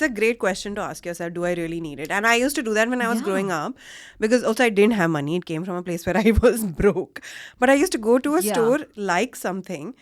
it's a great question to ask yourself, do I really need it? And I used to do that when I was Yeah. growing up, because also I didn't have money. It came from a place where I was broke. But I used to go to a Yeah. store, like something,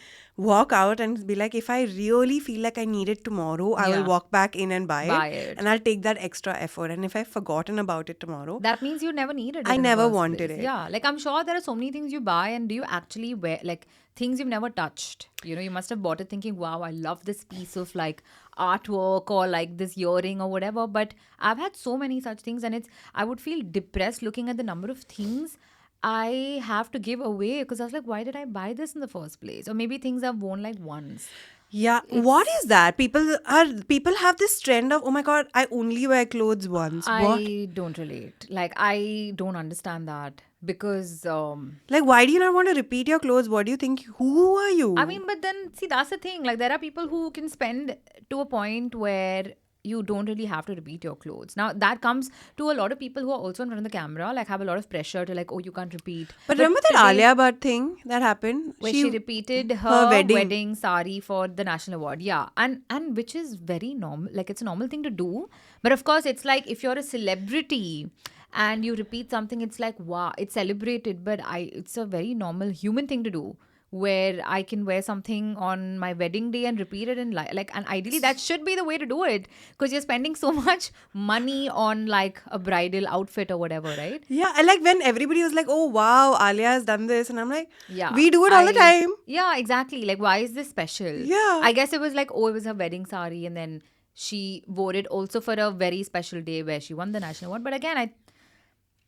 walk out and be like, if I really feel like I need it tomorrow, I will Yeah. walk back in and buy it, Buy it. and I'll take that extra effort. And if I've forgotten about it tomorrow, That means you never needed I it in the never first wanted place. it. Yeah. Like I'm sure there are so many things you buy and do you actually wear like things you've never touched. You know, you must have bought it thinking, wow, I love this piece of like artwork or like this earring or whatever. But I've had so many such things and I would feel depressed looking at the number of things I have to give away because I was like, why did I buy this in the first place? Or maybe things I've worn like once. Yeah, what It's is that? People have this trend of, oh my god, I only wear clothes once. What? I don't relate. Like I don't understand that because Like, why do you not want to repeat your clothes? What do you think? Who are I you? mean, but then see that's the thing. Like there are people who can spend to a point where you don't really have to repeat your clothes. Now that comes to a lot of people who are also in front of the camera, like have a lot of pressure to like, oh, you can't repeat. But But remember that today Alia Bhatt thing that happened? where she repeated Her her wedding. wedding sari for the national award, yeah, and which is very normal, like it's a normal thing to do. But of course it's like if you're a celebrity and you repeat something, it's like wow, it's celebrated, but it's a very normal human thing to do where I can wear something on my wedding day and repeat it in like, and ideally that should be the way to do it because you're spending so much money on like a bridal outfit or whatever, right? Yeah, I like when everybody was like, oh wow, Alia has done this. And I'm like, Yeah, we do it all the time. yeah, exactly. Like, why is this special? Yeah. I guess it was like, oh, it was her wedding sari, and then she wore it also for a very special day where she won the national award. But again,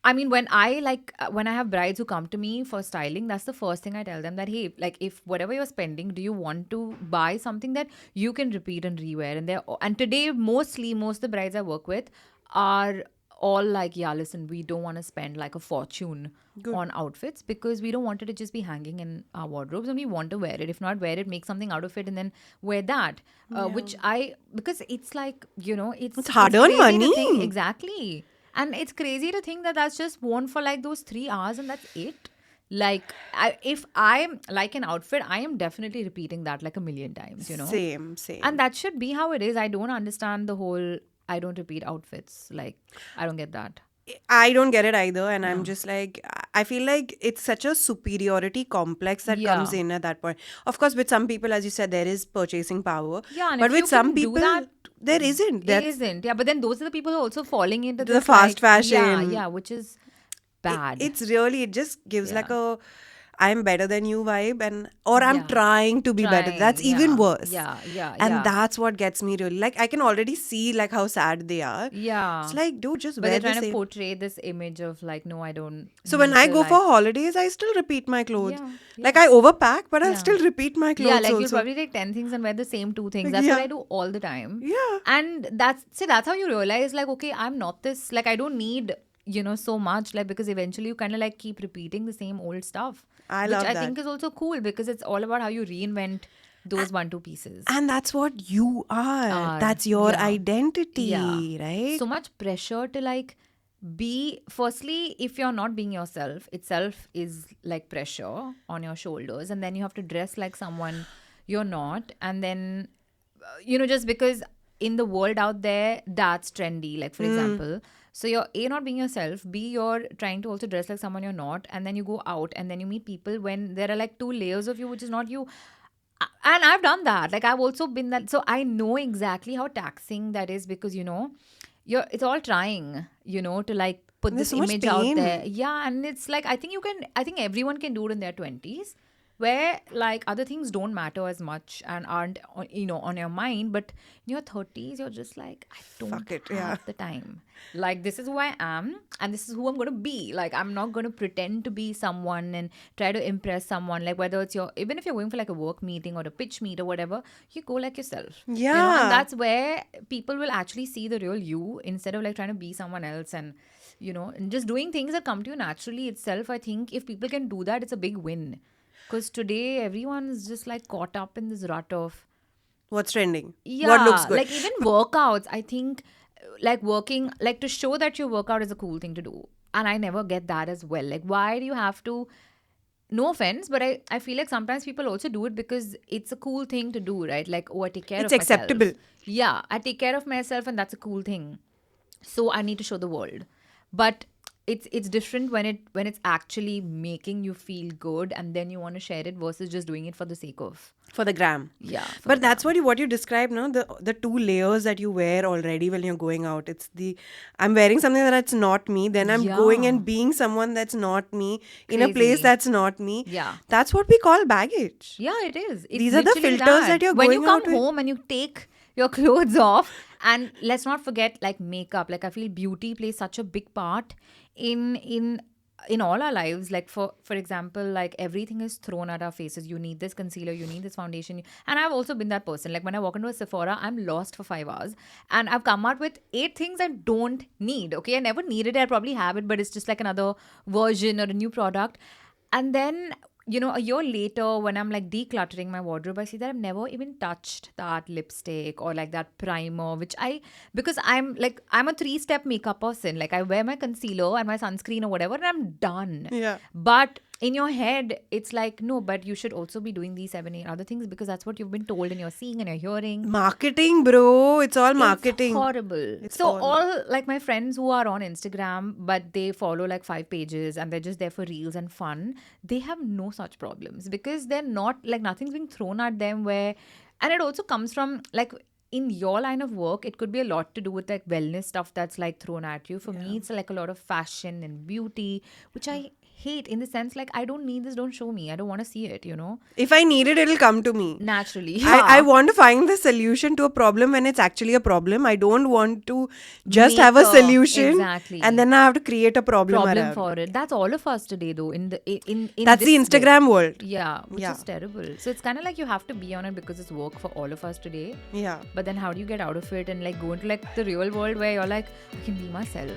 I mean, when I have brides who come to me for styling, that's the first thing I tell them that hey, like if whatever you're spending, do you want to buy something that you can repeat and rewear? And today mostly most of the brides I work with are all like, yeah, listen, we don't want to spend like a fortune Good. on outfits because we don't want it to just be hanging in our wardrobes and we want to wear it. If not wear it, make something out of it and then wear that. Which I because it's like, you know, It's it's hard-earned crazy to think money. exactly. And it's crazy to think that that's just worn for like those 3 hours and that's it. Like, if I'm like an outfit, I am definitely repeating that like a million times, you know? Same, And same. that should be how it is. I don't understand the whole I don't repeat outfits. Like, I don't get that. I don't get it either. And I'm Yeah. just like, I feel like it's such a superiority complex that comes Yeah. in at that point. Of course, with some people, as you said, there is purchasing power. Yeah. And But if with you some can do that, people, there isn't. it That's isn't. Yeah. But then those are the people who are also falling into the this, fast like, yeah, fashion. yeah, which is bad. It's really, it just gives like Yeah. a I'm better than you vibe, and or I'm Yeah. trying to be better. Trying. That's even Yeah. worse. Yeah. Yeah. And Yeah. that's what gets me really, like, I can already see like how sad they are. It's Yeah. like, dude, just But wear they're the trying to same. portray this image of like, no, I don't So when need I to go for like, holidays, I still repeat my clothes. yeah, Like, yeah, I overpack, but I'll yeah. still repeat my Yeah, clothes like you'll also. probably take 10 things and wear the same 2 things. That's what Yeah. I do all the time. Yeah. And that's how you realize, like, okay, I'm not this, like, I don't need, you know, so much, like, because eventually you kind of like keep repeating the same old stuff, I which love I that. think is also cool because it's all about how you reinvent those 1-2 pieces. And that's what you are. Are, That's your yeah, yeah. identity, right? So much pressure to like be, firstly, if you're not being yourself, itself is like pressure on your shoulders. And then you have to dress like someone you're not. And then, you know, just because in the world out there, that's trendy. Like, for example, so you're A, not being yourself, B, you're trying to also dress like someone you're not. And then you go out and then you meet people when there are like 2 layers of you, which is not you. And I've done that. Like I've also been that. So I know exactly how taxing that is because, you know, it's all trying, you know, to like put There's this so much image out there. pain. Yeah. And it's like, I think everyone can do it in their 20s where like other things don't matter as much and aren't, you know, on your mind. But in your 30s, you're just like, I don't Fuck it, have yeah. the time. Like, this is who I am and this is who I'm going to be. Like, I'm not going to pretend to be someone and try to impress someone. Like, whether it's even if you're going for like a work meeting or a pitch meet or whatever, you go like yourself. You know, and Yeah. that's where people will actually see the real you instead of like trying to be someone else and, you know, and just doing things that come to you naturally itself. I think if people can do that, it's a big win. Because today, everyone is just like caught up in this rut of, What's trending? What looks yeah, good? like even workouts, I think like working, like to show that you work out is a cool thing to do. And I never get that as well. Like, why do you have to no offense, but I feel like sometimes people also do it because it's a cool thing to do, right? Like, oh, I take care It's of myself. acceptable. Yeah, I take care of myself and that's a cool thing. So I need to show the world. But it's different when it's actually making you feel good and then you want to share it versus just doing it for the sake of. For the gram. Yeah. for But the that's gram. what you described, no? The two layers that you wear already when you're going out. It's the I'm wearing something that's not me, then I'm going Yeah. and being someone that's not me in a place Crazy. that's not me. Yeah. That's what we call baggage. Yeah, it is. It's These are the literally filters that you're when going you come out with. home and you take your clothes off, and let's not forget like makeup. Like I feel beauty plays such a big part in all our lives. Like for example, like everything is thrown at our faces. You need this concealer, you need this foundation, and I've also been that person. Like when I walk into a Sephora, I'm lost for 5 hours, and I've come out with 8 things I don't need. Okay, I never needed it. I probably have it, but it's just like another version or a new product. And then, a year later, when I'm like decluttering my wardrobe, I see that I've never even touched that lipstick or like that primer, because I'm a 3-step makeup person. Like I wear my concealer and my sunscreen or whatever, and I'm done. Yeah. But in your head, it's like, no, but you should also be doing these 7, 8 other things because that's what you've been told and you're seeing and you're hearing. Marketing, bro. It's all marketing. It's horrible. So all like my friends who are on Instagram, but they follow like 5 pages and they're just there for reels and fun, they have no such problems because they're not like nothing's being thrown at them and it also comes from like in your line of work, it could be a lot to do with like wellness stuff that's like thrown at you. For me, it's like a lot of fashion and beauty, which I hate in the sense like I don't need this, don't show me. I don't want to see it, If I need it, it'll come to me. naturally. I want to find the solution to a problem when it's actually a problem. I don't want to just Make have a a- solution exactly. and then I have to create a problem around. for it. That's all of us today, though. In That's the this way. Instagram world. Yeah, which Yeah. is terrible. So it's kind of like you have to be on it because it's work for all of us today. Yeah. But then how do you get out of it and like go into like the real world where you're like, I can be myself,